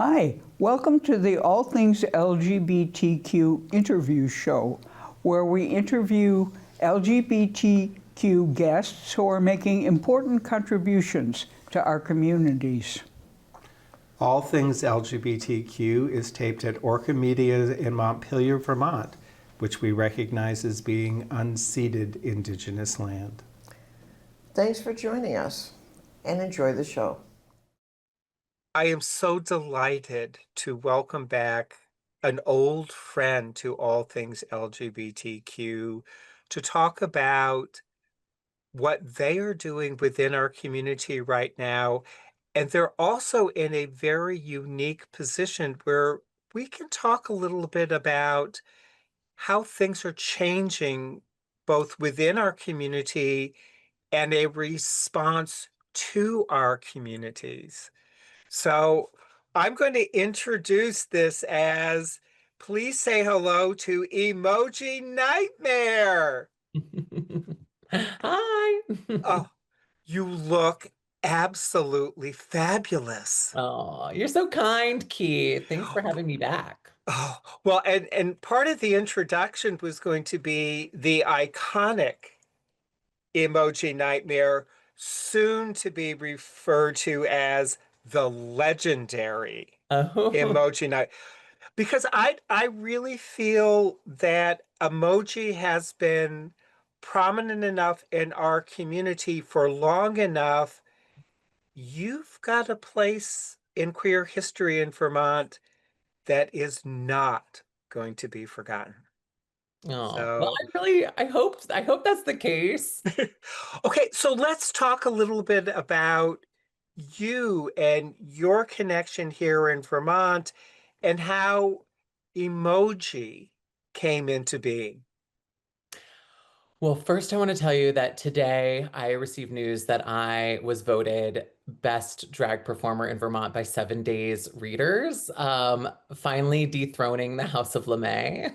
Hi, welcome to the All Things LGBTQ interview show, where we interview LGBTQ guests who are making important contributions to our communities. All Things LGBTQ is taped at Orca Media in Montpelier, Vermont, which we recognize as being unceded Indigenous land. Thanks for joining us and enjoy the show. I am so delighted to welcome back an old friend to All Things LGBTQ to talk about what they are doing within our community right now. And they're also in a very unique position where we can talk a little bit about how things are changing both within our community and a response to our communities. So I'm going to introduce this as, please say hello to Emoji Nightmare. Hi. Oh, you look absolutely fabulous. Oh, you're so kind, Keith. Thanks for having me back. Oh, well, and part of the introduction was going to be the iconic Emoji Nightmare, soon to be referred to as the legendary Oh, Emoji Night. Because I really feel that emoji has been prominent enough in our community for long enough. You've got a place in queer history in Vermont that is not going to be forgotten. oh. Well, So, I hope that's the case. okay, so let's talk a little bit about you and your connection here in Vermont and how emoji came into being. Well, first, I want to tell you that today I received news that I was voted best drag performer in Vermont by 7 Days readers, finally dethroning the House of LeMay.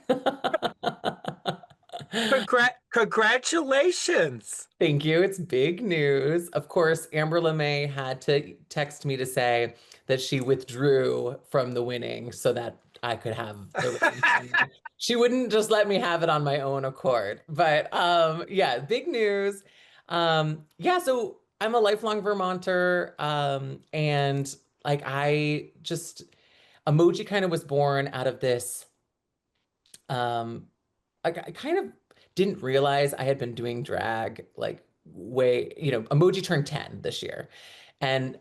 Congratulations. Thank you. It's big news. Of course, Amber LeMay had to text me to say that she withdrew from the winning so that I could have the ring. She wouldn't just let me have it on my own accord. But yeah, big news. Yeah, so I'm a lifelong Vermonter. And like I just emoji kind of was born out of this I kind of didn't realize I had been doing drag like emoji turned 10 this year. And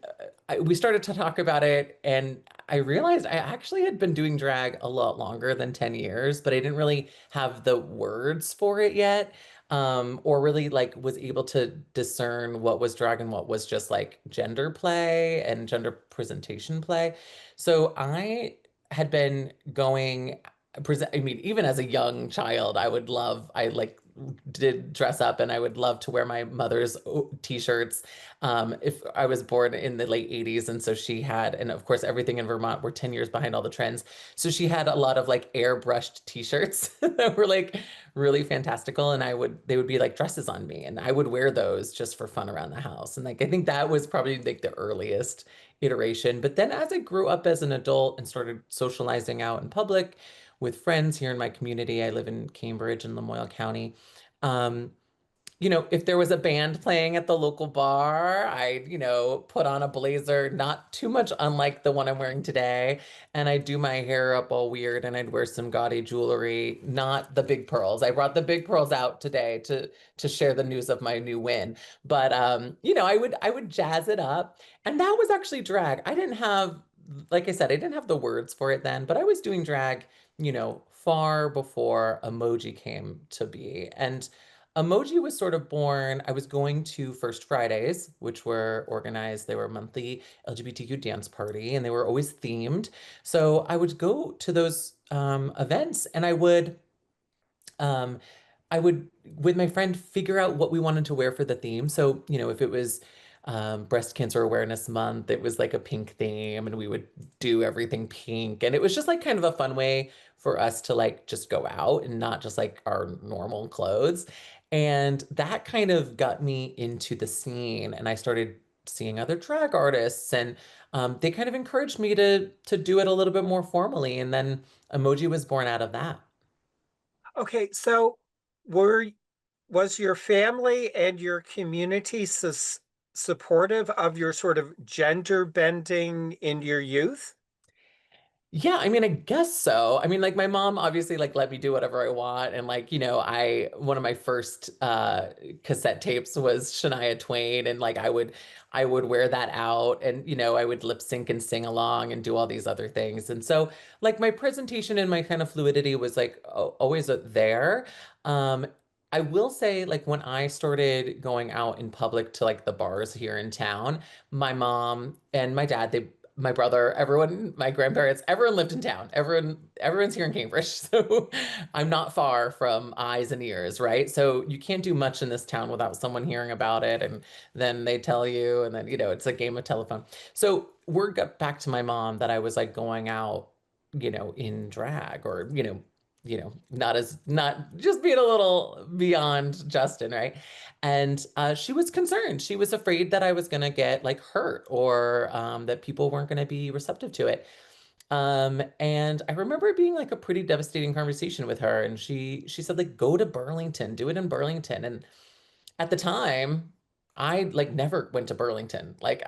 we started to talk about it, and I realized I actually had been doing drag a lot longer than 10 years, but I didn't really have the words for it yet, or really like was able to discern what was drag and what was just like gender play and gender presentation play. So I had been going present I mean, even as a young child, I like did dress up and I would love to wear my mother's t-shirts. If I was born in the late 80s, and so she had, and of course everything in Vermont, we're 10 years behind all the trends. So she had a lot of like airbrushed t-shirts that were like really fantastical, and they would be like dresses on me, and I would wear those just for fun around the house. And like I think that was probably like the earliest iteration. But then as I grew up as an adult and started socializing out in public with friends here in my community. I live in Cambridge in Lamoille County. Um, if there was a band playing at the local bar, I'd, put on a blazer, not too much unlike the one I'm wearing today. And I'd do my hair up all weird, and I'd wear some gaudy jewelry, not the big pearls. I brought the big pearls out today to share the news of my new win. But I would jazz it up. And that was actually drag. I didn't have, like I said, I didn't have the words for it then, but I was doing drag, far before emoji came to be. And emoji was sort of born. I was going to First Fridays, which were organized, they were a monthly LGBTQ dance party, and they were always themed. So I would go to those events, and um, I would, with my friend, figure out what we wanted to wear for the theme. So, if it was Breast Cancer Awareness Month, it was like a pink theme, and we would do everything pink. And it was just like kind of a fun way for us to like just go out and not just like our normal clothes. And that kind of got me into the scene. And I started seeing other drag artists, and they kind of encouraged me to do it a little bit more formally. And then Emoji was born out of that. Okay, so were was your family and your community supportive of your sort of gender bending in your youth? Yeah, I mean, I guess so. I mean, like my mom obviously like let me do whatever I want. And like, I one of my first cassette tapes was Shania Twain, and like I would wear that out, and I would lip sync and sing along and do all these other things. And so like my presentation and my kind of fluidity was like always there. Um I will say, like, when I started going out in public to like the bars here in town, my mom and my dad, my brother, everyone, my grandparents, everyone lived in town. Everyone's here in Cambridge. So I'm not far from eyes and ears, right? So you can't do much in this town without someone hearing about it. And then they tell you, and then, it's a game of telephone. So word got back to my mom that I was like going out, in drag, or, not just being a little beyond Justin, right? And she was concerned. She was afraid that I was going to get like hurt, or that people weren't going to be receptive to it. And I remember it being like a pretty devastating conversation with her. And she said, like, go to Burlington, do it in Burlington. And at the time, I like never went to Burlington. Like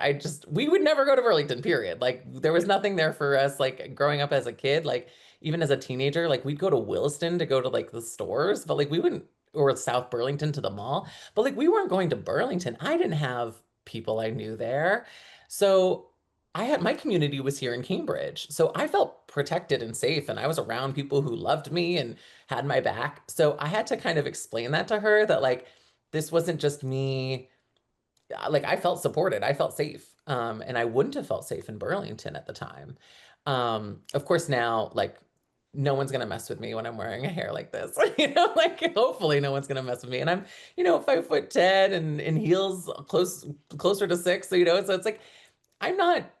we would never go to Burlington, period. Like there was nothing there for us, like growing up as a kid, like even as a teenager, like we'd go to Williston to go to like the stores, but like we wouldn't, or South Burlington to the mall, but like we weren't going to Burlington. I didn't have people I knew there. So my community was here in Cambridge. So I felt protected and safe, and I was around people who loved me and had my back. So I had to kind of explain that to her, that like this wasn't just me. Like I felt supported, I felt safe. And I wouldn't have felt safe in Burlington at the time. Of course now, like, no one's gonna mess with me when I'm wearing a hair like this. Like hopefully no one's gonna mess with me. And I'm, 5'10" and in heels closer to 6. So, so it's like I'm not,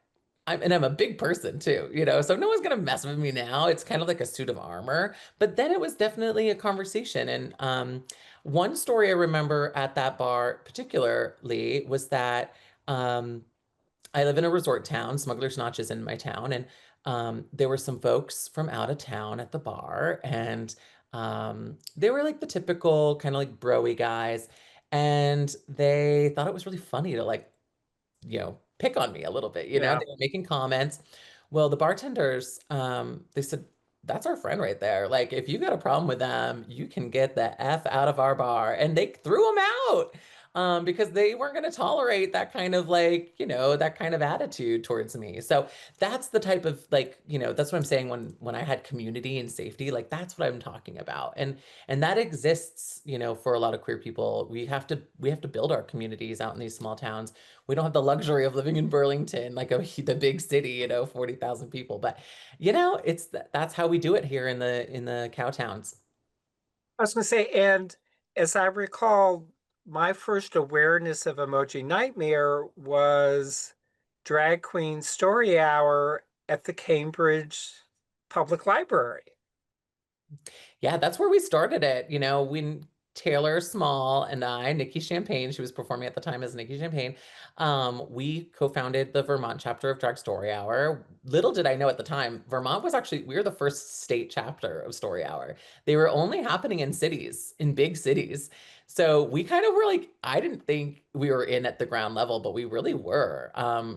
and I'm a big person too, so no one's gonna mess with me now. It's kind of like a suit of armor. But then it was definitely a conversation. And one story I remember at that bar particularly was that um, I live in a resort town. Smuggler's Notch is in my town, and there were some folks from out of town at the bar, and they were like the typical kind of like broy guys, and they thought it was really funny to like pick on me a little bit. Yeah. They were making comments. Well, the bartenders, they said, that's our friend right there. Like, if you got a problem with them, you can get the F out of our bar. And they threw them out. Because they weren't going to tolerate that kind of like, that kind of attitude towards me. So that's the type of like, that's what I'm saying when I had community and safety, like that's what I'm talking about. And that exists, for a lot of queer people. We have to build our communities out in these small towns. We don't have the luxury of living in Burlington, like the big city, 40,000 people. But that's how we do it here in the cow towns. I was going to say, and as I recall, my first awareness of Emoji Nightmare was Drag Queen Story Hour at the Cambridge Public Library. Yeah, that's where we started it. When Taylor Small and I, Nikki Champagne, she was performing at the time as Nikki Champagne, we co-founded the Vermont chapter of Drag Story Hour. Little did I know at the time, Vermont was actually, we were the first state chapter of Story Hour. They were only happening in cities, in big cities. So we kind of were like, I didn't think we were in at the ground level, but we really were.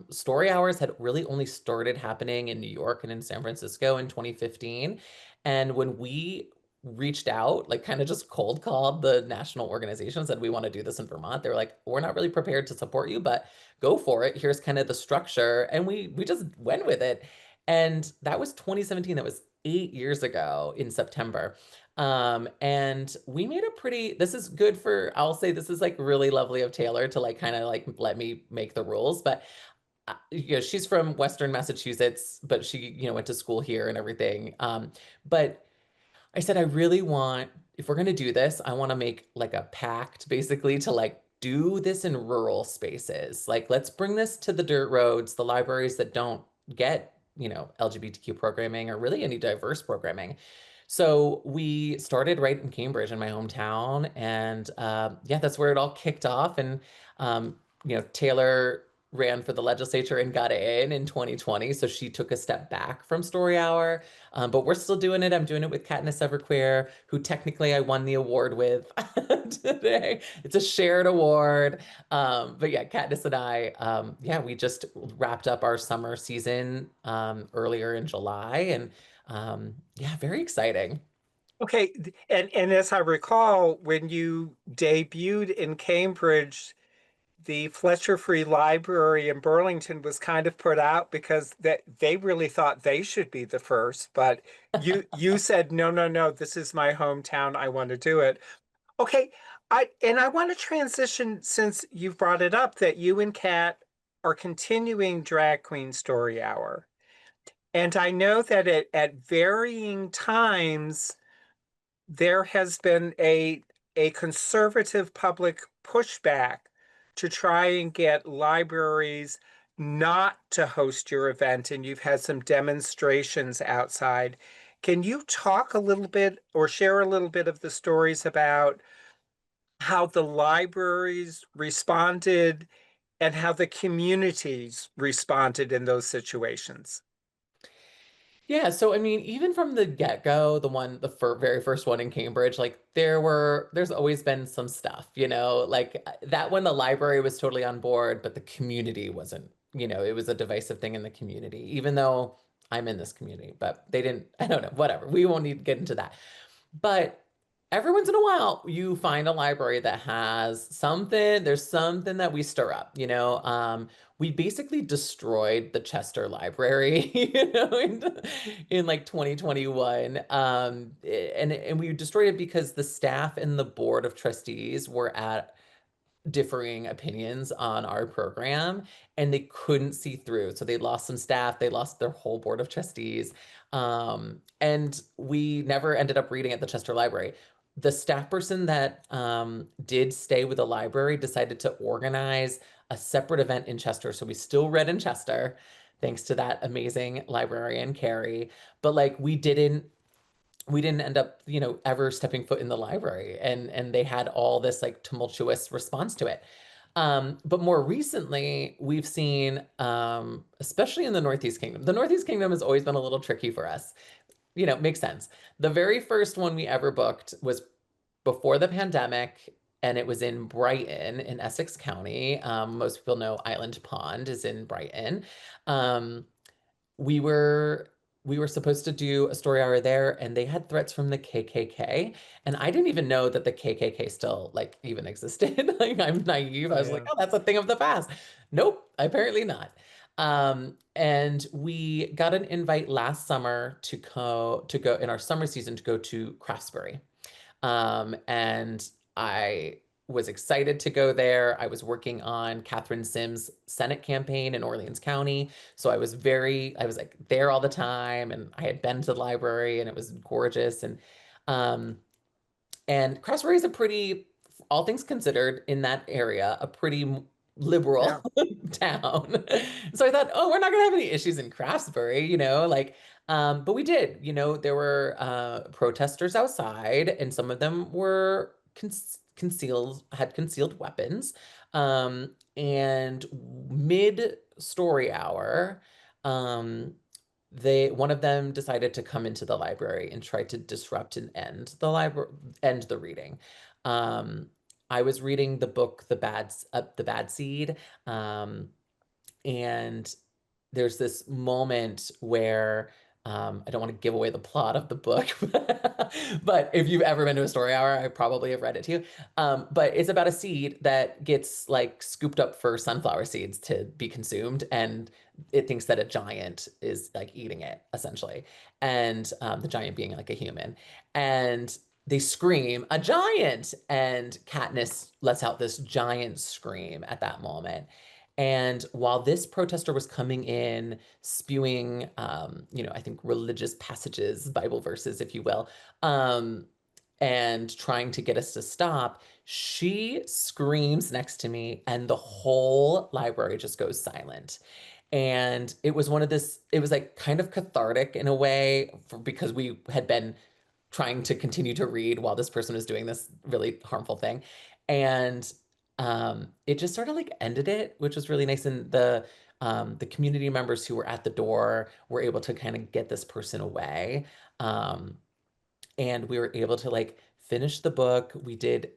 Story hours had really only started happening in New York and in San Francisco in 2015. And when we reached out, like kind of just cold called the national organization, said, we want to do this in Vermont. They were like, we're not really prepared to support you, but go for it. Here's kind of the structure. And we just went with it. And that was 2017. That was 8 years ago in September. And we made a pretty, this is good for, I'll say this is like really lovely of Taylor to like kind of like let me make the rules. But she's from Western Massachusetts, but she, went to school here and everything. But I said, I really want, if we're going to do this, I want to make like a pact basically to like do this in rural spaces. Like, let's bring this to the dirt roads, the libraries that don't get, LGBTQ programming or really any diverse programming. So we started right in Cambridge in my hometown. And yeah, that's where it all kicked off. And, Taylor ran for the legislature and got in 2020. So she took a step back from Story Hour. But we're still doing it. I'm doing it with Katniss Everqueer, who technically I won the award with today. It's a shared award. But yeah, Katniss and I, yeah, we just wrapped up our summer season earlier in July. And yeah, very exciting. Okay, and as I recall, when you debuted in Cambridge, the Fletcher Free Library in Burlington was kind of put out because that they really thought they should be the first, but you said no, no, no, this is my hometown, I want to do it. Okay, I want to transition since you've brought it up that you and Kat are continuing Drag Queen Story Hour. And I know that at varying times there has been a conservative public pushback to try and get libraries not to host your event, and you've had some demonstrations outside. Can you talk a little bit or share a little bit of the stories about how the libraries responded and how the communities responded in those situations? Yeah, so I mean, even from the get-go, the very first one in Cambridge, like there's always been some stuff, like that one, the library was totally on board, but the community wasn't, it was a divisive thing in the community, even though I'm in this community, but they didn't, I don't know, whatever. We won't need to get into that. But every once in a while, you find a library that has something, there's something that we stir up, we basically destroyed the Chester Library, in like 2021. And we destroyed it because the staff and the board of trustees were at differing opinions on our program and they couldn't see through. So they lost some staff, they lost their whole board of trustees. And we never ended up reading at the Chester Library. The staff person that did stay with the library decided to organize a separate event in Chester. So we still read in Chester, thanks to that amazing librarian, Carrie. But like we didn't end up, ever stepping foot in the library, and they had all this like tumultuous response to it. But more recently, we've seen, especially in the Northeast Kingdom, the Northeast Kingdom has always been a little tricky for us. Makes sense. The very first one we ever booked was before the pandemic, and it was in Brighton in Essex County. Most people know Island Pond is in Brighton. Um, we were we were supposed to do a story hour there and they had threats from the KKK, and I didn't even know that the KKK still like even existed. Like I'm naive. I was like, Yeah. "Oh, that's a thing of the past." Nope, apparently not. And we got an invite last summer to go in our summer season to go to Craftsbury. And I was excited to go there. I was working on Catherine Sims' Senate campaign in Orleans County. So I was like there all the time, and I had been to the library and it was gorgeous. Um and Craftsbury is a pretty, all things considered, in that area, a pretty Yeah. liberal town. So I thought, oh, we're not gonna have any issues in Craftsbury, like, but we did, there were protesters outside, and some of them were had concealed weapons. And mid story hour, one of them decided to come into the library and try to disrupt and end the reading. Um, I was reading the book The Bad Seed, um, and there's this moment where I don't want to give away the plot of the book, but if you've ever been to a story hour, I probably have read it too. But it's about a seed that gets like scooped up for sunflower seeds to be consumed, and it thinks that a giant is like eating it essentially, and the giant being like a human, and they scream, "A giant!" And Katniss lets out this giant scream at that moment. And while this protester was coming in, spewing, I think religious passages, Bible verses, if you will, um, and trying to get us to stop, she screams next to me, and the whole library just goes silent. And it was like kind of cathartic in a way because we had been trying to continue to read while this person was doing this really harmful thing. And it just sort of like ended it, which was really nice. And the community members who were at the door were able to kind of get this person away. Um, and we were able to like finish the book. We did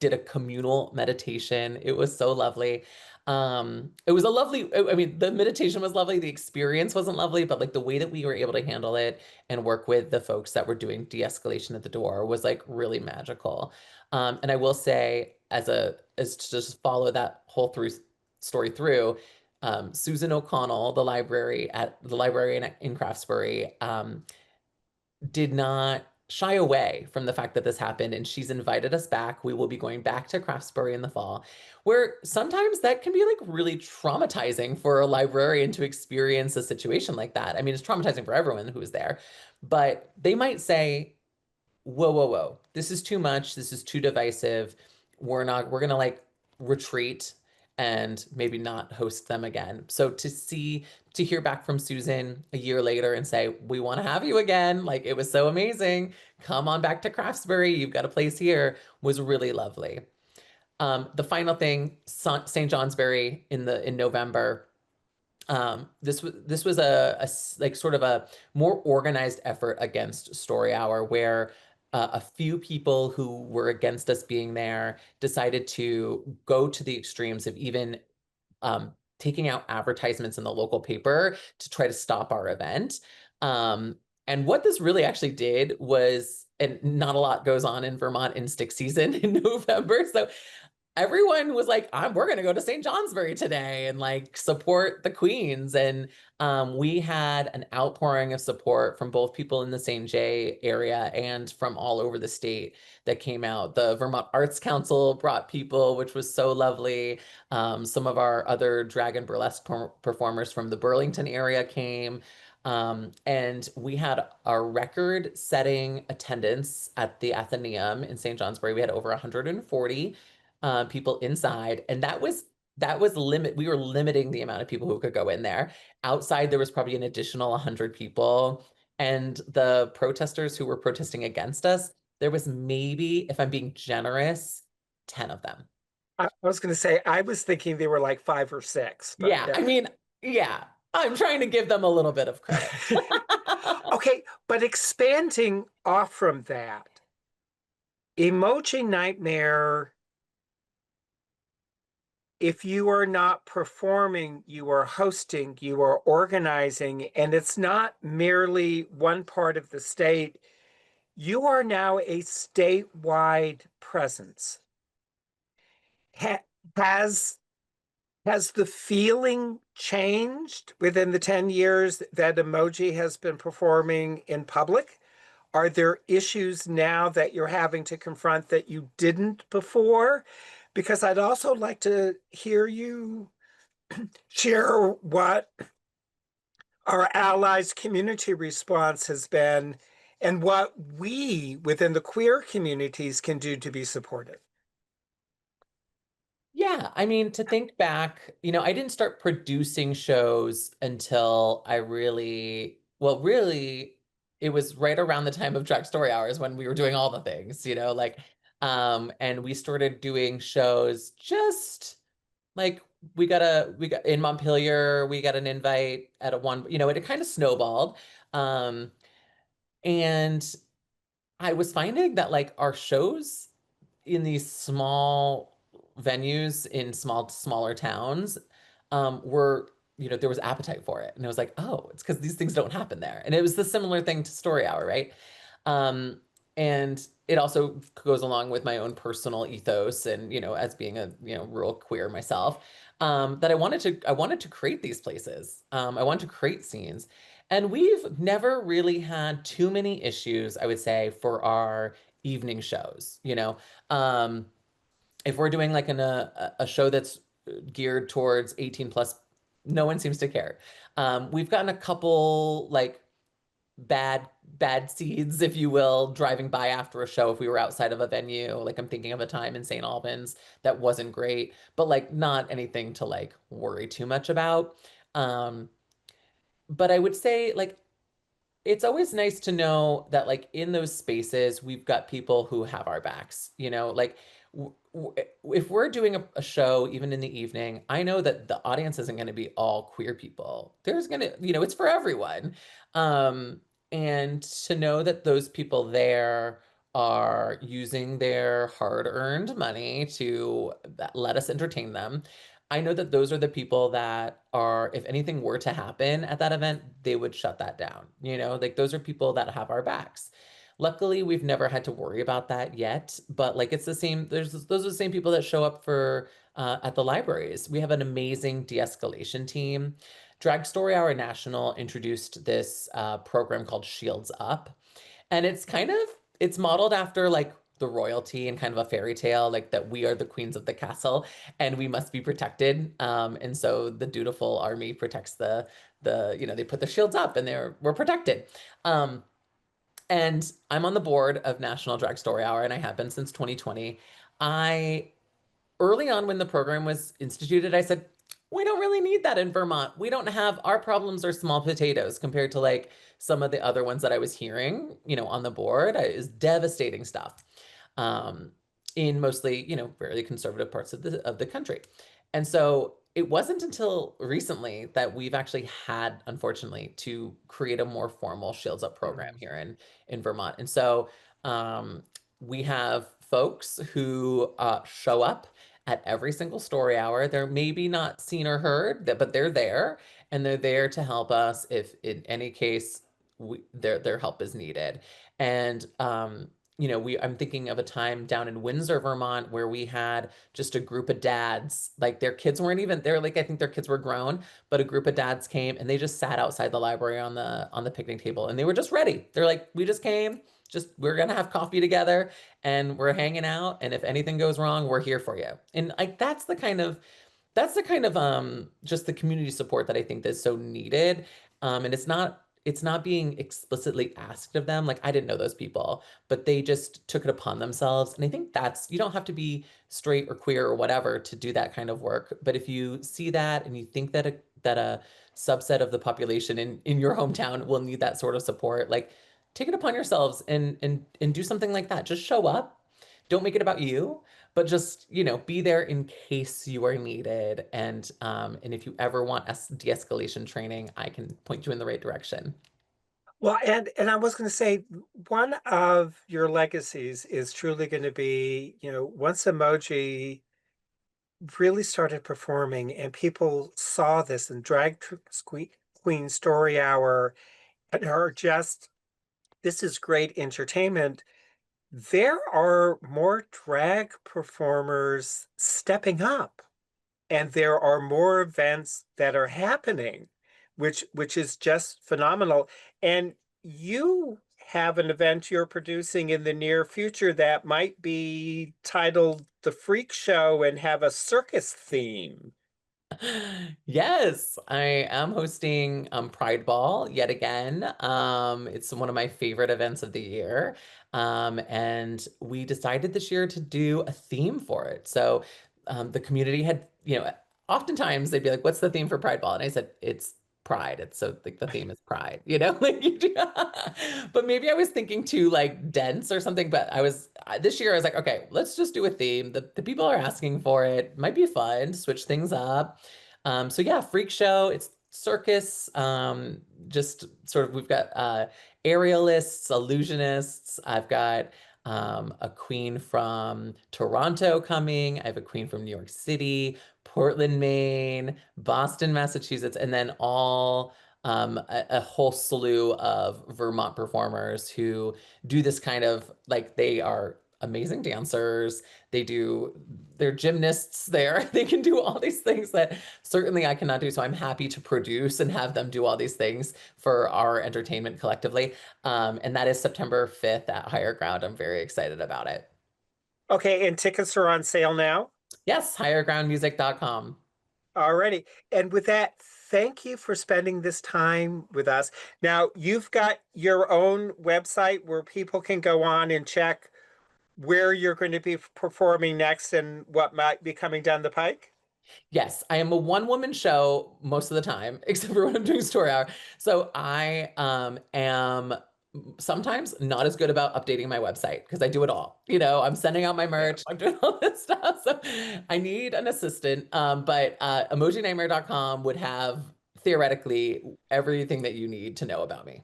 a communal meditation. It was so lovely. It was a lovely, I mean, the meditation was lovely. The experience wasn't lovely, but like the way that we were able to handle it and work with the folks that were doing de-escalation at the door was like really magical. And I will say, as to just follow that whole through story through, Susan O'Connell, the librarian in Craftsbury, did not shy away from the fact that this happened, and she's invited us back. We will be going back to Craftsbury in the fall, where sometimes that can be like really traumatizing for a librarian to experience a situation like that. I mean, it's traumatizing for everyone who was there, but they might say, whoa, whoa, whoa, this is too much. This is too divisive. We're gonna like retreat and maybe not host them again. So to hear back from Susan a year later and say, we want to have you again, like it was so amazing. Come on back to Craftsbury. You've got a place here, was really lovely. The final thing, St. Johnsbury in November. This was like sort of a more organized effort against Story Hour, where a few people who were against us being there decided to go to the extremes of even taking out advertisements in the local paper to try to stop our event. And what this really actually did was, and not a lot goes on in Vermont in stick season in November. So everyone was like, we're going to go to St. Johnsbury today and like support the Queens. And we had an outpouring of support from both people in the St. J area and from all over the state that came out. The Vermont Arts Council brought people, which was so lovely. Some of our other drag and burlesque performers from the Burlington area came. And we had a record-setting attendance at the Athenaeum in St. Johnsbury. We had over 140 people inside, and that was limit. We were limiting the amount of people who could go in there. Outside, there was probably an additional 100 people, and the protesters who were protesting against us, there was maybe, if I'm being generous, 10 of them. I was going to say, I was thinking they were like 5 or 6, but Yeah, I yeah. mean, yeah, I'm trying to give them a little bit of credit. Okay, but expanding off from that, Emoji Nightmare, if you are not performing, you are hosting, you are organizing, and it's not merely one part of the state. You are now a statewide presence. Ha- has has the feeling changed within the 10 years that Emoji has been performing in public? Are there issues now that you're having to confront that you didn't before? Because I'd also like to hear you share what our allies' community response has been and what we within the queer communities can do to be supportive. Yeah, I mean, to think back, I didn't start producing shows until really, it was right around the time of Drag Story Hours when we were doing all the things, like, and we started doing shows just like we got in Montpelier, we got an invite at a one, it kind of snowballed. Um, and I was finding that like our shows in these small venues in smaller towns were, there was appetite for it. And it was like, oh, it's because these things don't happen there. And it was the similar thing to Story Hour, right? Um, and it also goes along with my own personal ethos and, as being a, rural queer myself, that I wanted to create these places. I wanted to create scenes. And we've never really had too many issues, I would say, for our evening shows. If we're doing like a show that's geared towards 18 plus, no one seems to care. We've gotten a couple like bad seeds, if you will, driving by after a show if we were outside of a venue. Like I'm thinking of a time in St. Albans that wasn't great, but like not anything to like worry too much about. Um, but I would say like it's always nice to know that like in those spaces we've got people who have our backs, like if we're doing a show even in the evening, I know that the audience isn't going to be all queer people. There's going to, it's for everyone. Um, and to know that those people there are using their hard-earned money to let us entertain them. I know that those are the people that are, if anything were to happen at that event, they would shut that down. Like those are people that have our backs. Luckily, we've never had to worry about that yet, but like it's the same, those are the same people that show up for at the libraries. We have an amazing de-escalation team. Drag Story Hour National introduced this program called Shields Up, and it's modeled after like the royalty and kind of a fairy tale, like that we are the queens of the castle and we must be protected. And so the dutiful army protects they put the shields up and we're protected. Um, and I'm on the board of National Drag Story Hour, and I have been since 2020. I Early on when the program was instituted, I said, we don't really need that in Vermont. We don't have, our problems are small potatoes compared to like some of the other ones that I was hearing, on the board. It was devastating stuff. Um, in mostly, fairly conservative parts of the country. And so it wasn't until recently that we've actually had, unfortunately, to create a more formal Shields Up program here in Vermont. And so we have folks who show up at every single story hour. They're maybe not seen or heard, but they're there, and they're there to help us if in any case their help is needed. And I'm thinking of a time down in Windsor, Vermont, where we had just a group of dads, like their kids weren't even there. Like I think their kids were grown, but a group of dads came and they just sat outside the library on the picnic table, and they were just ready. They're like, we just came, just we're gonna have coffee together, and we're hanging out. And if anything goes wrong, we're here for you. And like that's the kind of just the community support that I think is so needed. And it's not being explicitly asked of them. Like I didn't know those people, but they just took it upon themselves. And I think you don't have to be straight or queer or whatever to do that kind of work. But if you see that and you think that a subset of the population in your hometown will need that sort of support, like take it upon yourselves and do something like that. Just show up. Don't make it about you, but just, be there in case you are needed. And if you ever want de-escalation training, I can point you in the right direction. Well, and I was going to say, one of your legacies is truly going to be, once Emoji really started performing and people saw this in Queen Story Hour and are just, this is great entertainment. There are more drag performers stepping up, and there are more events that are happening, which is just phenomenal. And you have an event you're producing in the near future that might be titled The Freak Show and have a circus theme. Yes, I am hosting Pride Ball yet again. It's one of my favorite events of the year. And we decided this year to do a theme for it. So the community had, oftentimes they'd be like, what's the theme for Pride Ball? And I said, it's pride. It's so like the theme is pride, like but maybe I was thinking too like dense or something, but this year I was like, okay, let's just do a theme. The people are asking for it. Might be fun, switch things up. So yeah, freak show, it's circus, just sort of we've got aerialists, illusionists. I've got a queen from Toronto coming. I have a queen from New York City, Portland, Maine, Boston, Massachusetts, and then a whole slew of Vermont performers who do this kind of like they are amazing dancers. They're gymnasts there. They can do all these things that certainly I cannot do. So I'm happy to produce and have them do all these things for our entertainment collectively. And that is September 5th at Higher Ground. I'm very excited about it. Okay, and tickets are on sale now? Yes, highergroundmusic.com. Alrighty. And with that, thank you for spending this time with us. Now, you've got your own website where people can go on and check where you're going to be performing next and what might be coming down the pike? Yes, I am a one-woman show most of the time, except for when I'm doing story hour. So I am sometimes not as good about updating my website because I do it all. I'm sending out my merch, I'm doing all this stuff. So I need an assistant. But emojinightmare.com would have theoretically everything that you need to know about me.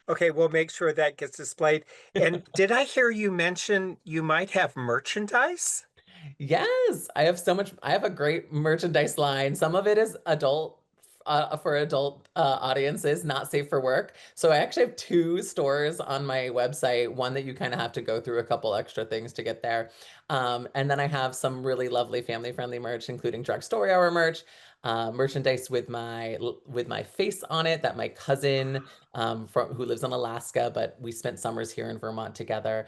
Okay, we'll make sure that gets displayed. And did I hear you mention you might have merchandise? Yes, I have a great merchandise line. Some of it is for adult audiences, not safe for work. So I actually have two stores on my website, one that you kind of have to go through a couple extra things to get there. And then I have some really lovely family-friendly merch, including Drug Story Hour merch, merchandise with my face on it that my cousin who lives in Alaska, but we spent summers here in Vermont together.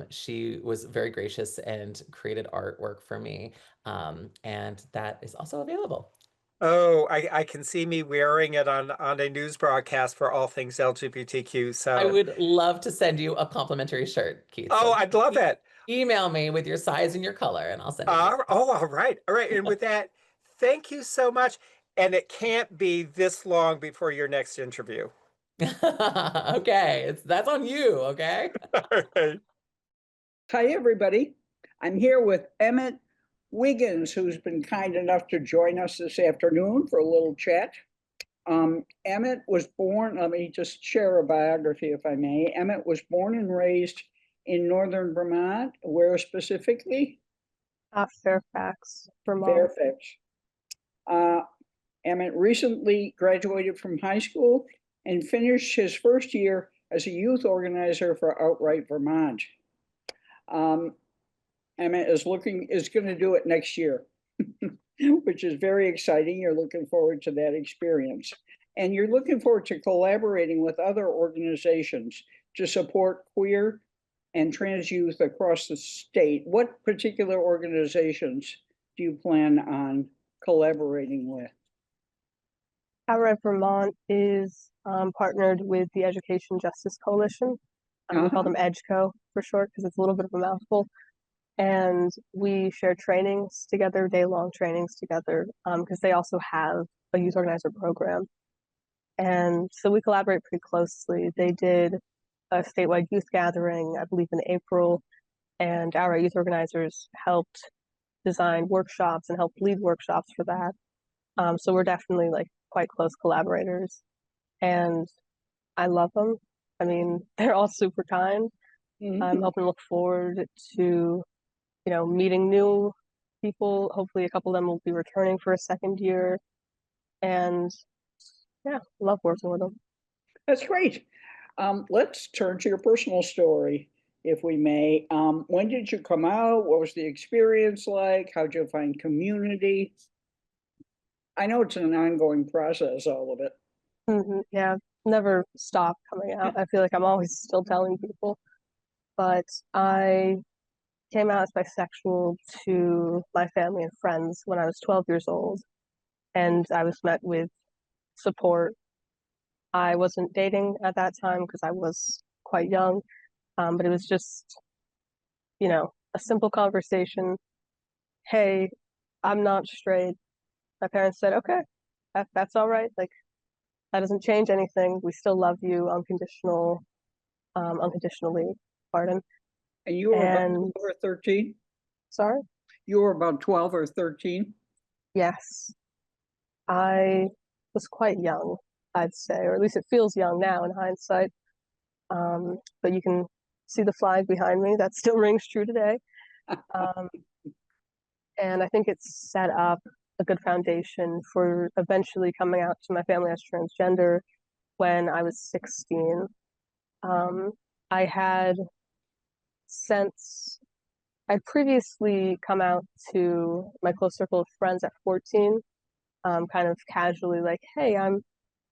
She was very gracious and created artwork for me. And that is also available. Oh, I can see me wearing it on a news broadcast for all things LGBTQ. I So, would love to send you a complimentary shirt, Keith. oh, So I'd love it. email me with your size and your color, and I'll send it to Oh, all right. All right. And with that, thank you so much. And it can't be this long before your next interview. you. Okay, that's on you, okay? All right. Hi, everybody. I'm here with Emmett Wiggins, who's been kind enough to join us this afternoon for a little chat. Emmett was born, let me just share a biography, if I may. Emmett was born and raised in northern Vermont. Where specifically? Fairfax, Vermont. Fairfax. Emmett recently graduated from high school and finished his first year as a youth organizer for Outright Vermont. Emmett is going to do it next year, which is very exciting. You're looking forward to that experience. And you're looking forward to collaborating with other organizations to support queer and trans youth across the state. What particular organizations do you plan on collaborating with? Outright Vermont is partnered with the Education Justice Coalition. We call them EDGECO for short because it's a little bit of a mouthful. And we share trainings together, day-long trainings together, because they also have a youth organizer program. And so we collaborate pretty closely. They did a statewide youth gathering, I believe in April, and our youth organizers helped design workshops and helped lead workshops for that. So we're definitely like quite close collaborators, and I love them. I mean, they're all super kind. I'm hoping to look forward to, meeting new people. Hopefully a couple of them will be returning for a second year, and yeah, love working with them. That's great. Let's turn to your personal story, if we may. When did you come out? What was the experience like? How'd you find community? I know it's an ongoing process, all of it. Yeah, never stop coming out. I feel like I'm always still telling people. But I came out as bisexual to my family and friends when I was 12 years old, and I was met with support. I wasn't dating at that time because I was quite young, but it was just, a simple conversation. Hey, I'm not straight. My parents said, okay, that's all right. Like, that doesn't change anything. We still love you, unconditionally, pardon. And you were about And 12 or 13? sorry? You were about 12 or 13? Yes. I was quite young, I'd say, or at least it feels young now in hindsight. But you can see the flag behind me. That still rings true today. And I think it's set up a good foundation for eventually coming out to my family as transgender when I was 16. I had I'd previously come out to my close circle of friends at 14, kind of casually like, hey, I'm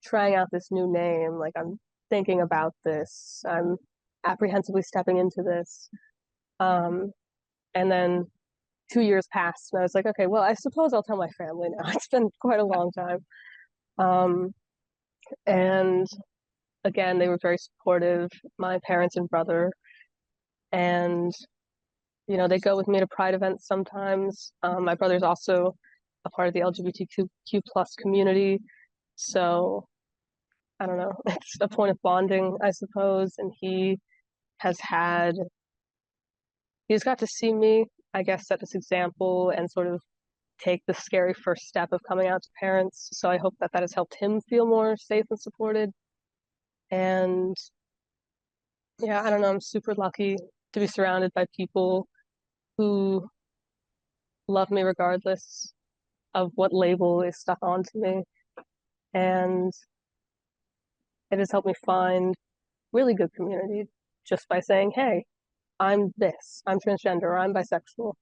trying out this new name. Like, I'm thinking about this. I'm apprehensively stepping into this. And then 2 years passed, and I was like, okay, well, I suppose I'll tell my family now. It's been quite a long time. And again, they were very supportive, my parents and brother. And, they go with me to Pride events sometimes. My brother's also a part of the LGBTQ plus community. So I don't know, it's a point of bonding, I suppose. And has had, he's got to see me, I guess, set this example and sort of take the scary first step of coming out to parents. So I hope that that has helped him feel more safe and supported. And yeah, I don't know, I'm super lucky to be surrounded by people who love me regardless of what label is stuck onto me. And it has helped me find really good community just by saying, hey, I'm this, I'm transgender, I'm bisexual.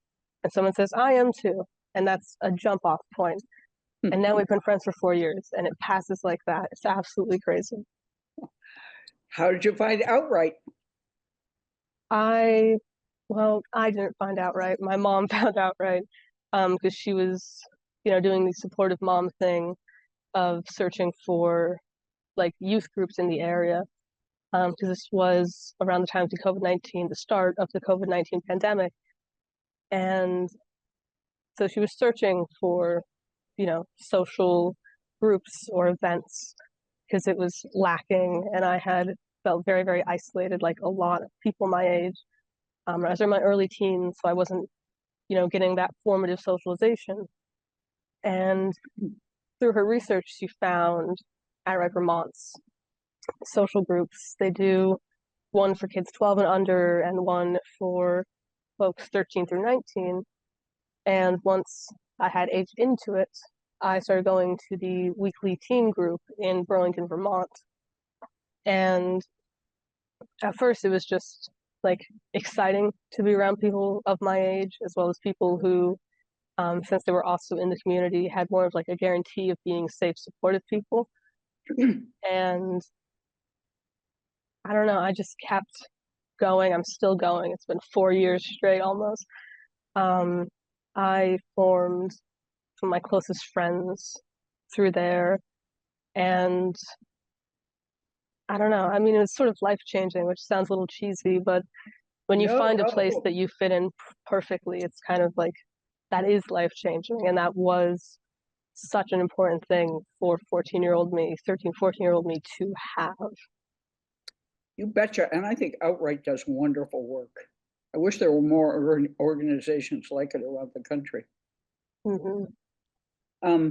And someone says, I am too. And that's a jump off point. And now we've been friends for 4 years and it passes like that. It's absolutely crazy. How did you find Outright? Well, I didn't find out right. My mom found out right, because she was, doing the supportive mom thing of searching for like youth groups in the area. Because this was around the time of the COVID-19, the start of the COVID-19 pandemic. And so she was searching for, social groups or events because it was lacking. And I had felt very, very isolated, like a lot of people my age. I was in my early teens, so I wasn't, getting that formative socialization. And through her research, she found Outright Vermont's social groups. They do one for kids 12 and under and one for folks 13 through 19. And once I had aged into it, I started going to the weekly teen group in Burlington, Vermont. And at first it was just like exciting to be around people of my age, as well as people who, since they were also in the community, had more of like a guarantee of being safe, supportive people. And I don't know, I just kept going. I'm still going. It's been 4 years straight almost. I formed some of my closest friends through there. And I don't know, I mean, it was sort of life changing, which sounds a little cheesy, but when you find a place that you fit in perfectly, it's kind of like that is life changing. And that was such an important thing for 14-year-old me, 13, 14-year-old me to have. You betcha. And I think Outright does wonderful work. I wish there were more organizations like it around the country. Mm-hmm.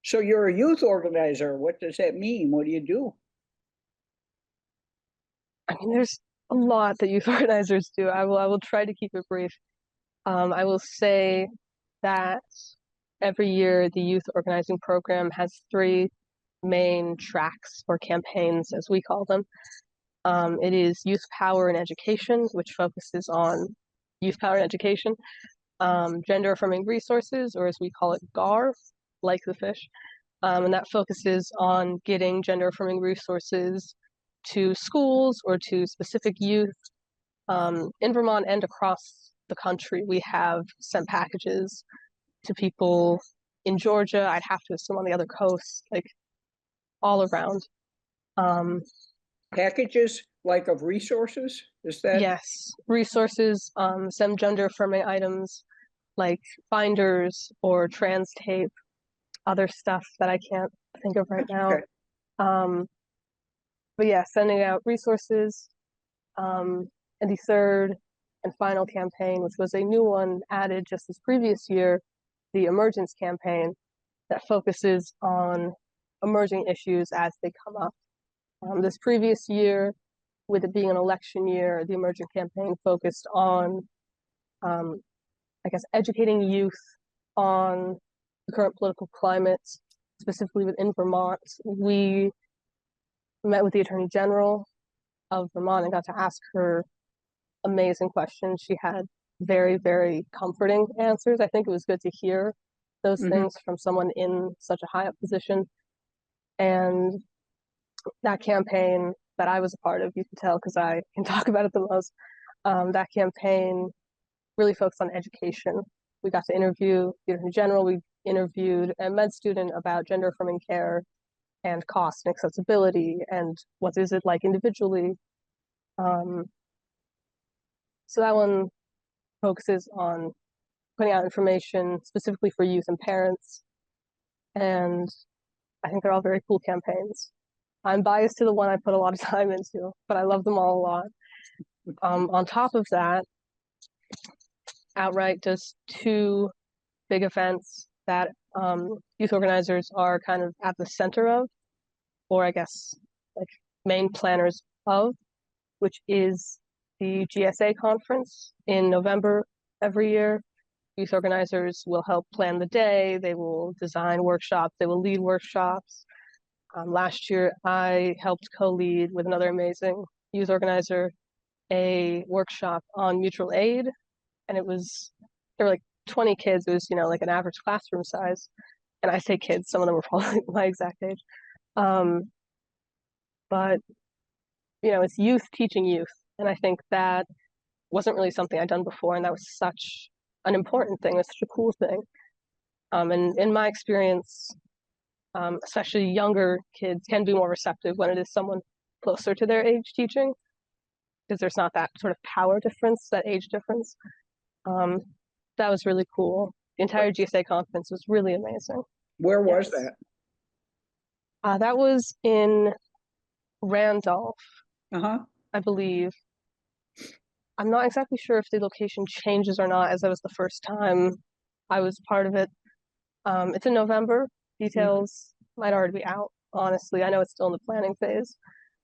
So you're a youth organizer. What does that mean? What do you do? I mean, there's a lot that youth organizers do. I will try to keep it brief. I will say that every year the youth organizing program has 3 main tracks or campaigns, as we call them. It is Youth Power in Education, which focuses on youth power in education, gender affirming resources, or as we call it, GAR, like the fish. And that focuses on getting gender affirming resources to schools or to specific youth. In Vermont and across the country, we have sent packages to people in Georgia. I'd have to assume on the other coast, like all around. Packages like of resources? Is that? Yes, resources, some gender affirming items like binders or trans tape, other stuff that I can't think of right now. Okay. But yeah, sending out resources. And the third and final campaign, which was a new one added just this previous year, the Emergence campaign, that focuses on emerging issues as they come up. This previous year, with it being an election year, the Emergent campaign focused on, I guess, educating youth on the current political climate, specifically within Vermont. We met with the Attorney General of Vermont and got to ask her amazing questions. She had very, very comforting answers. I think it was good to hear those things from someone in such a high up position. And that campaign that I was a part of, you can tell because I can talk about it the most, that campaign really focused on education. We got to interview the Attorney General. We interviewed a med student about gender affirming care and cost and accessibility and what is it like individually. So that one focuses on putting out information specifically for youth and parents. And I think they're all very cool campaigns. I'm biased to the one I put a lot of time into, but I love them all a lot. On top of that, Outright does two big events that youth organizers are kind of at the center of, or I guess like main planners of, which is the GSA conference in November every year. Youth organizers will help plan the day, they will design workshops, they will lead workshops. Last year, I helped co-lead with another amazing youth organizer a workshop on mutual aid, and there were like 20 kids. It was, like an average classroom size. And I say kids, some of them were probably my exact age. But, it's youth teaching youth. And I think that wasn't really something I'd done before. And that was such an important thing. It's such a cool thing. And in my experience, especially younger kids can be more receptive when it is someone closer to their age teaching, because there's not that sort of power difference, that age difference. That was really cool. The entire GSA conference was really amazing. Where was Yes. that? That was in Randolph, Uh-huh. I believe. I'm not exactly sure if the location changes or not, as that was the first time I was part of it. It's in November. Details might already be out, honestly. I know it's still in the planning phase.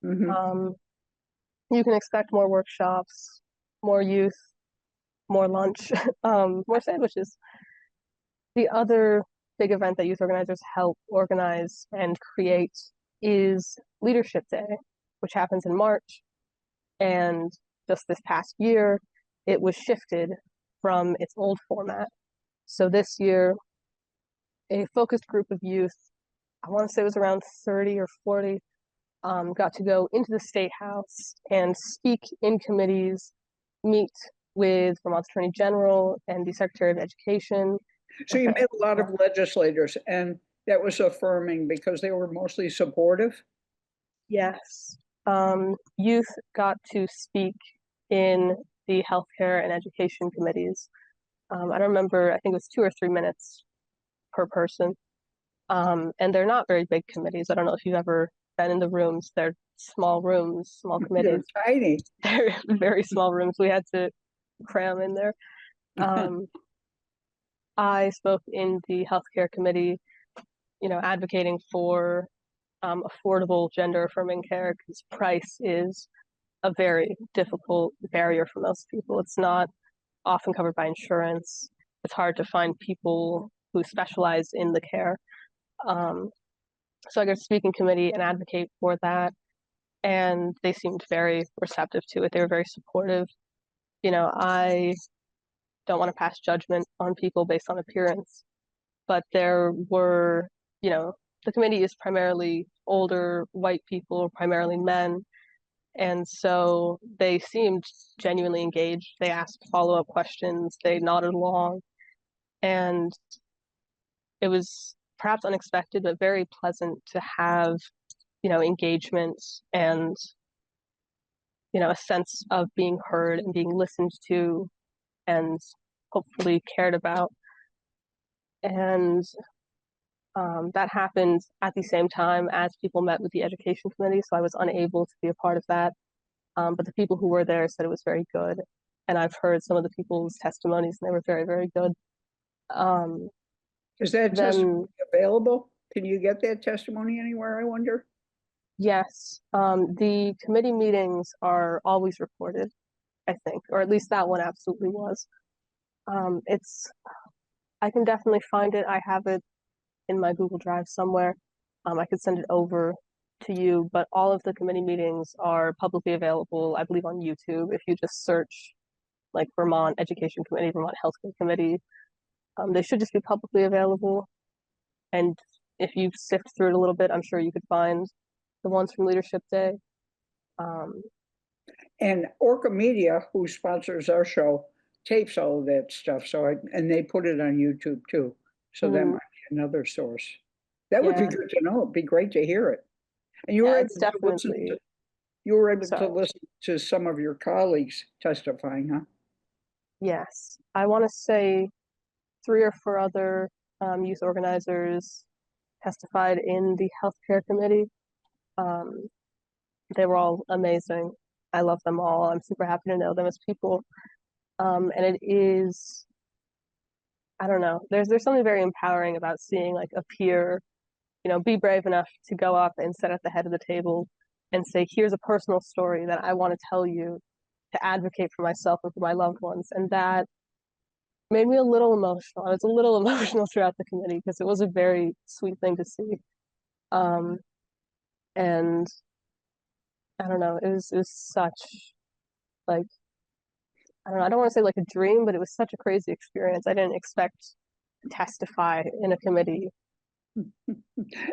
Mhm. You can expect more workshops, more youth, more lunch, more sandwiches. The other big event that youth organizers help organize and create is Leadership Day, which happens in March. And just this past year, it was shifted from its old format. So this year, a focused group of youth, I want to say it was around 30 or 40, got to go into the State House and speak in committees, meet with Vermont's Attorney General and the Secretary of Education. So you met a lot of legislators, and that was affirming because they were mostly supportive. Yes. Youth got to speak in the healthcare and education committees. I don't remember, I think it was 2 or 3 minutes per person. And they're not very big committees. I don't know if you've ever been in the rooms. They're small rooms, small They're committees. tiny. They're very small rooms. We had to cram in there. I spoke in the healthcare committee, advocating for affordable gender affirming care, because price is a very difficult barrier for most people. It's not often covered by insurance. It's hard to find people who specialize in the care. So I got to speak in committee and advocate for that. And they seemed very receptive to it. They were very supportive. I don't want to pass judgment on people based on appearance, but there were, the committee is primarily older white people, primarily men. And so they seemed genuinely engaged. They asked follow-up questions, they nodded along. And it was perhaps unexpected, but very pleasant to have, engagement and, a sense of being heard and being listened to and hopefully cared about. And that happened at the same time as people met with the education committee, so I was unable to be a part of that. But the people who were there said it was very good. And I've heard some of the people's testimonies, and they were very, very good. Is that Then- testimony available? Can you get that testimony anywhere, I wonder? Yes, the committee meetings are always recorded, I think, or at least that one absolutely was. I can definitely find it. I have it in my Google Drive somewhere. I could send it over to you, but all of the committee meetings are publicly available, I believe, on YouTube. If you just search like Vermont Education Committee, Vermont Healthcare Committee, they should just be publicly available. And if you sift through it a little bit, I'm sure you could find the ones from Leadership Day. And Orca Media, who sponsors our show, tapes all of that stuff. And they put it on YouTube too. So that might be another source. That would be Yeah. good to know. It'd be great to hear it. And you were Yeah, able it's to listen definitely. to, you were able Sorry. to listen to some of your colleagues testifying, huh? Yes, I want to say 3 or 4 other youth organizers testified in the healthcare committee. Um, they were all amazing. I love them all. I'm super happy to know them as people. And it is, I don't know, there's something very empowering about seeing like a peer, be brave enough to go up and sit at the head of the table and say, here's a personal story that I want to tell you to advocate for myself and for my loved ones. And that made me a little emotional. I was a little emotional throughout the committee because it was a very sweet thing to see. Um, and I don't know, it was such like, I don't know, I don't want to say like a dream, but it was such a crazy experience. I didn't expect to testify in a committee. And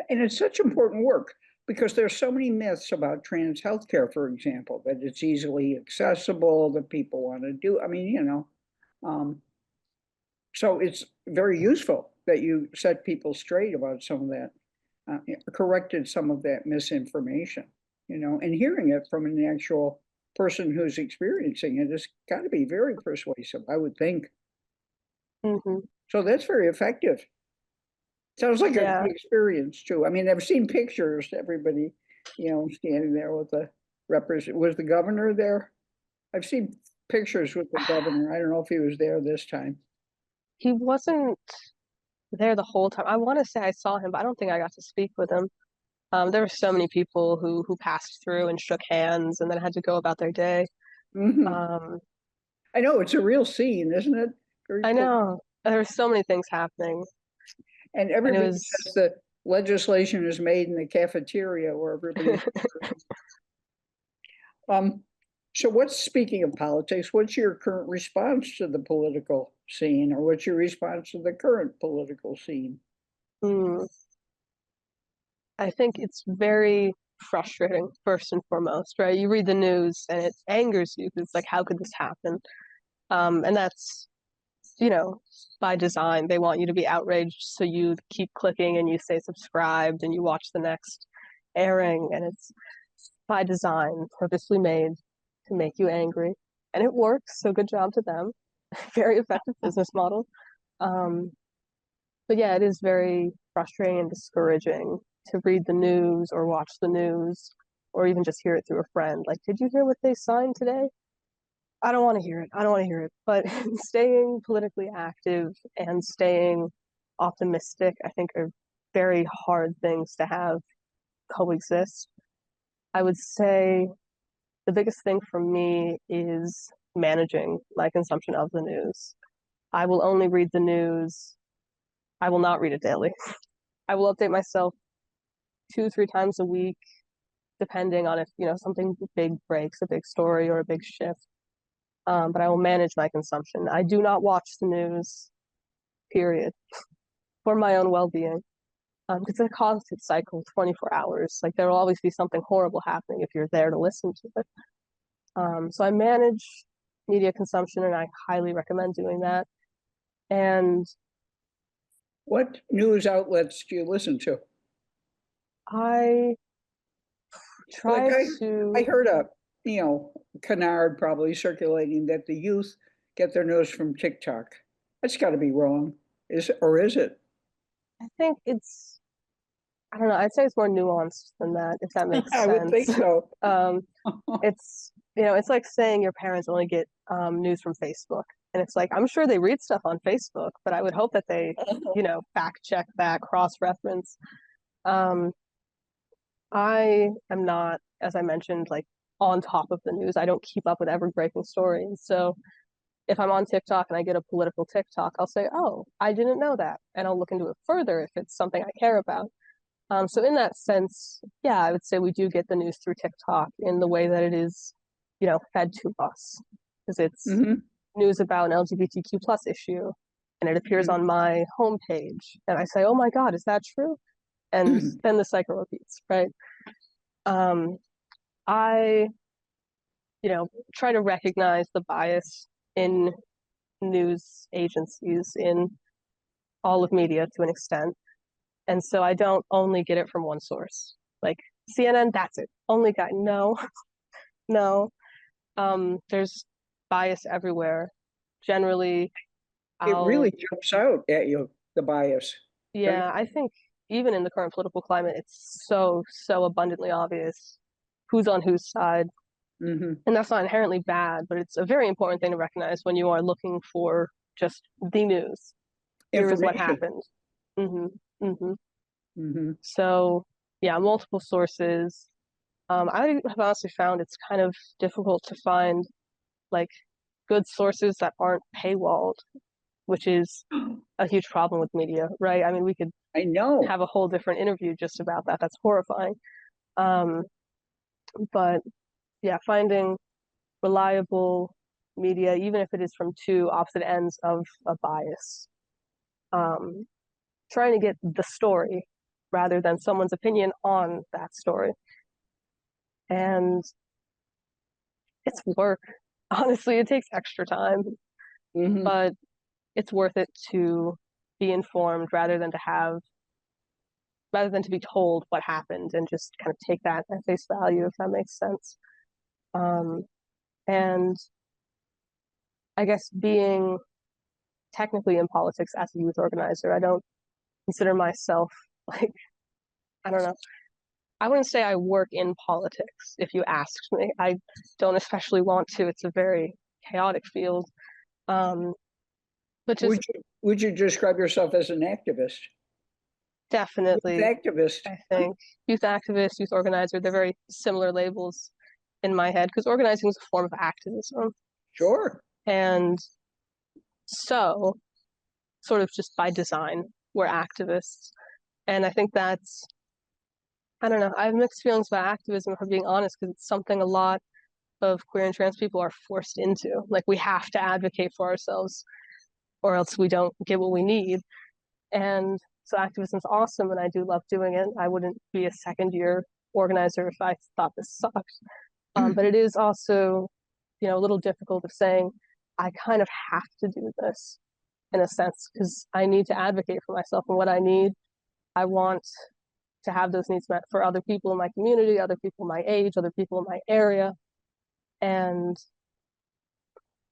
it's such important work because there's so many myths about trans healthcare, for example, that it's easily accessible, that people want to do. I mean, so it's very useful that you set people straight about some of that, corrected some of that misinformation, and hearing it from an actual person who's experiencing it has got to be very persuasive, I would think. Hmm. So that's very effective. Sounds like a Yeah. good experience too. I mean, I've seen pictures, everybody, standing there with the was the governor there? I've seen pictures with the governor. I don't know if he was there this time. He wasn't there the whole time. I want to say I saw him, but I don't think I got to speak with him. There were so many people who passed through and shook hands and then had to go about their day. Mhm. I I know, it's a real scene, isn't it? Very cool. know there were so many things happening, And and it everybody was says the legislation is made in the cafeteria where everybody. So speaking of politics, what's your current response to the political scene, or what's your response to the current political scene? hmm, I think it's very frustrating, first and foremost, right? You read the news and it angers you because it's like, how could this happen? And that's, you know, by design. They want you to be outraged, so you keep clicking and you stay subscribed and you watch the next airing, and it's by design, purposely made to make you angry. And it works, so good job to them. Very effective business model. Um, but yeah, it is very frustrating and discouraging to read the news or watch the news or even just hear it through a friend. Like, did you hear what they signed today? I don't want to hear it. I don't want to hear it. But staying politically active and staying optimistic, I think, are very hard things to have coexist. I would say the biggest thing for me is managing my consumption of the news. I will only read the news. I will not read it daily. I will update myself 2, 3 times a week, depending on if, something big breaks, a big story or a big shift. But I will manage my consumption. I do not watch the news, period, for my own well-being. Because it's a constant cycle, 24 hours. Like there will always be something horrible happening if you're there to listen to it. So I manage media consumption, and I highly recommend doing that. And What news outlets do you listen to? I try I to. heard canard probably circulating that the youth get their news from TikTok. That's got to be wrong. Is it? I think it's. I don't know. I'd say it's more nuanced than that, if that makes I would think sense. so. It's it's like saying your parents only get news from Facebook, and it's like I'm sure they read stuff on Facebook, but I would hope that they fact check that, cross reference. Um, I am not, as I mentioned, like on top of the news. I don't keep up with every breaking story. And so if I'm on TikTok and I get a political TikTok, I'll say, oh, I didn't know that. And I'll look into it further if it's something I care about. So in that sense, yeah, I would say we do get the news through TikTok in the way that it is, fed to us. Because it's Mhm. news about an LGBTQ plus issue and it appears on my homepage. And I say, oh my God, is that true? And then the cycle repeats, right? I, try to recognize the bias in news agencies, in all of media to an extent. And so I don't only get it from one source. Like CNN, that's it. Only guy. No, no. There's bias everywhere. Generally, It really jumps out at you, the bias. yeah, I think even in the current political climate, it's so abundantly obvious who's on whose side. Mm-hmm. And that's not inherently bad, but it's a very important thing to recognize when you are looking for just the news. Here is what happened. So yeah, multiple sources. I have honestly found it's kind of difficult to find like good sources that aren't paywalled, which is a huge problem with media, right? I mean, we could I know. have a whole different interview just about that. That's horrifying. But yeah, finding reliable media, even if it is from two opposite ends of a bias. Trying to get the story rather than someone's opinion on that story. And it's work. Honestly, it takes extra time, but it's worth it to be informed rather than to be told what happened and just kind of take that at face value, if that makes sense. And I guess being technically in politics as a youth organizer, I don't consider myself like, I don't know. I wouldn't say I work in politics if you asked me. I don't especially want to. It's a very chaotic field. But just would you describe yourself as an activist? Definitely. Youth activist. I think youth activist, youth organizer, they're very similar labels in my head because organizing is a form of activism. Sure. And so, sort of just by design, we're activists. And I think that's, I don't know, I have mixed feelings about activism, if I'm being honest, because it's something a lot of queer and trans people are forced into. Like, we have to advocate for ourselves or else we don't get what we need. And so activism is awesome, and I do love doing it. I wouldn't be a second-year organizer if I thought this sucked. But it is also, a little difficult of saying, I kind of have to do this in a sense, because I need to advocate for myself and what I need. I want to have those needs met for other people in my community, other people my age, other people in my area. And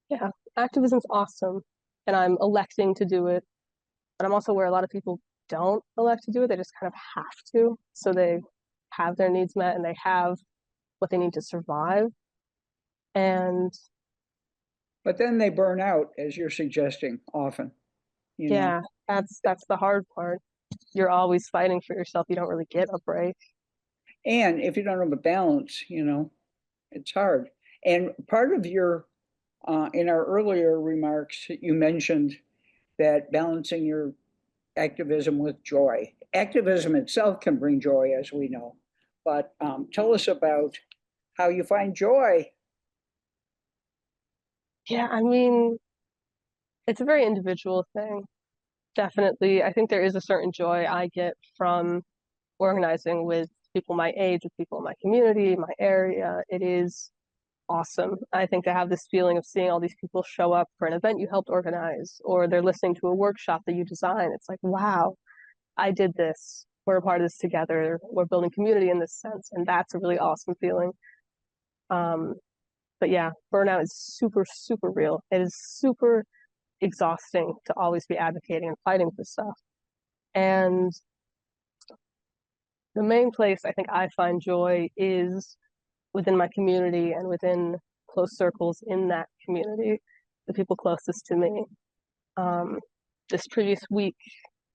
yeah, activism's awesome, and I'm electing to do it. But I'm also aware a lot of people don't elect to do it. They just kind of have to. So they have their needs met and they have what they need to survive. But then they burn out, as you're suggesting, often. Yeah, that's the hard part. You're always fighting for yourself. You don't really get a break. And if you don't have a balance, it's hard. And part of your, in our earlier remarks, you mentioned that balancing your activism with joy. Activism itself can bring joy, as we know. But tell us about how you find joy. Yeah, I mean, it's a very individual thing. Definitely. I think there is a certain joy I get from organizing with people my age, with people in my community, my area. It is awesome. I think to have this feeling of seeing all these people show up for an event you helped organize, or they're listening to a workshop that you design. It's like, wow, I did this. We're a part of this together. We're building community in this sense. And that's a really awesome feeling. But yeah, burnout is super, super real. It is super exhausting to always be advocating and fighting for stuff. And the main place I think I find joy is within my community and within close circles in that community, the people closest to me. This previous week,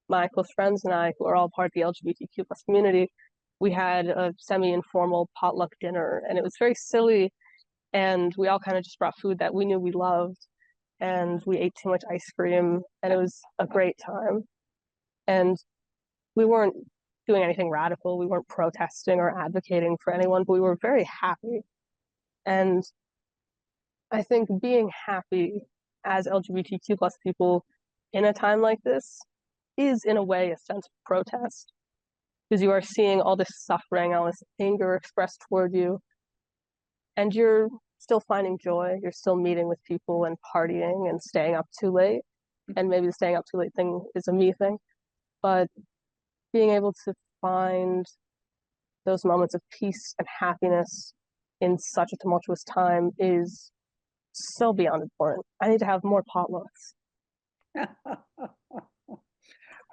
my close friends and I, who are all part of the LGBTQ plus community, we had a semi-informal potluck dinner, and it was very silly. And we all kind of just brought food that we knew we loved, and we ate too much ice cream, and it was a great time. And we weren't doing anything radical. We weren't protesting or advocating for anyone, but we were very happy. And I think being happy as LGBTQ plus people in a time like this is, in a way, a sense of protest, because you are seeing all this suffering, all this anger expressed toward you, and you're still finding joy. You're still meeting with people and partying and staying up too late. And maybe the staying up too late thing is a me thing, but being able to find those moments of peace and happiness in such a tumultuous time is so beyond important. I need to have more potlucks.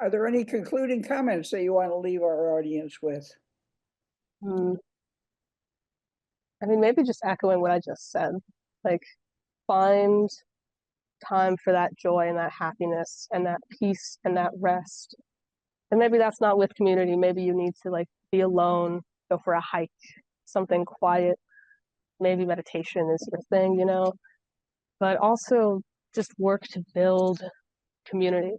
Are there any concluding comments that you want to leave our audience with? I mean, maybe just echoing what I just said. Like, find time for that joy and that happiness and that peace and that rest. And maybe that's not with community. Maybe you need to like be alone, go for a hike, something quiet. Maybe meditation is your thing, you know, but also just work to build community.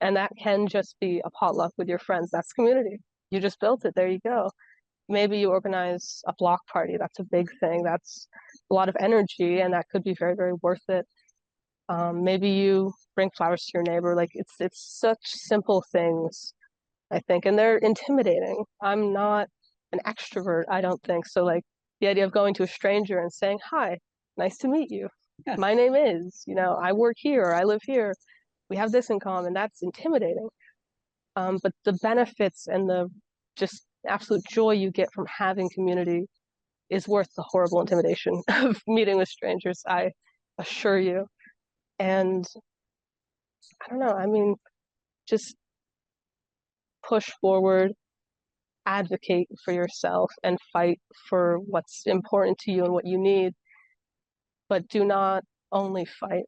And that can just be a potluck with your friends. That's community. You just built it. There you go. Maybe you organize a block party. That's a big thing. That's a lot of energy, and that could be very, very worth it. Maybe you bring flowers to your neighbor. Like it's such simple things, I think, and they're intimidating. I'm not an extrovert, I don't think. So like the idea of going to a stranger and saying, "Hi, nice to meet you. My name is, you know, I work here, or I live here. We have this in common." That's intimidating. But the benefits and the just absolute joy you get from having community is worth the horrible intimidation of meeting with strangers, I assure you. And I don't know, I mean, just push forward, advocate for yourself, and fight for what's important to you and what you need. But do not only fight,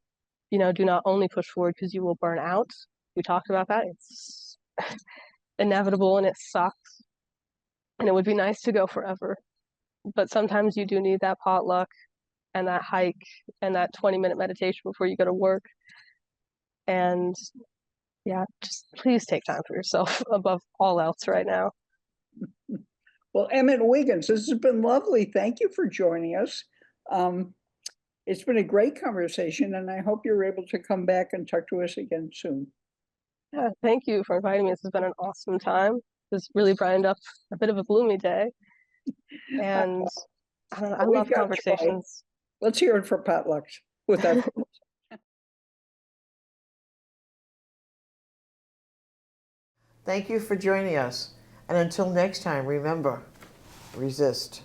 you know, do not only push forward because you will burn out. We talked about that. It's inevitable and it sucks. And it would be nice to go forever. But sometimes you do need that potluck and that hike and that 20-minute meditation before you go to work. And yeah, just please take time for yourself above all else right now. Well, Emmett Wiggins, this has been lovely. Thank you for joining us. It's been a great conversation, and I hope you're able to come back and talk to us again soon. Yeah, thank you for inviting me. This has been an awesome time. This really brightened up a bit of a gloomy day. And I don't know, I love conversations. Let's hear it for potlucks with our Thank you for joining us. And until next time, remember, resist.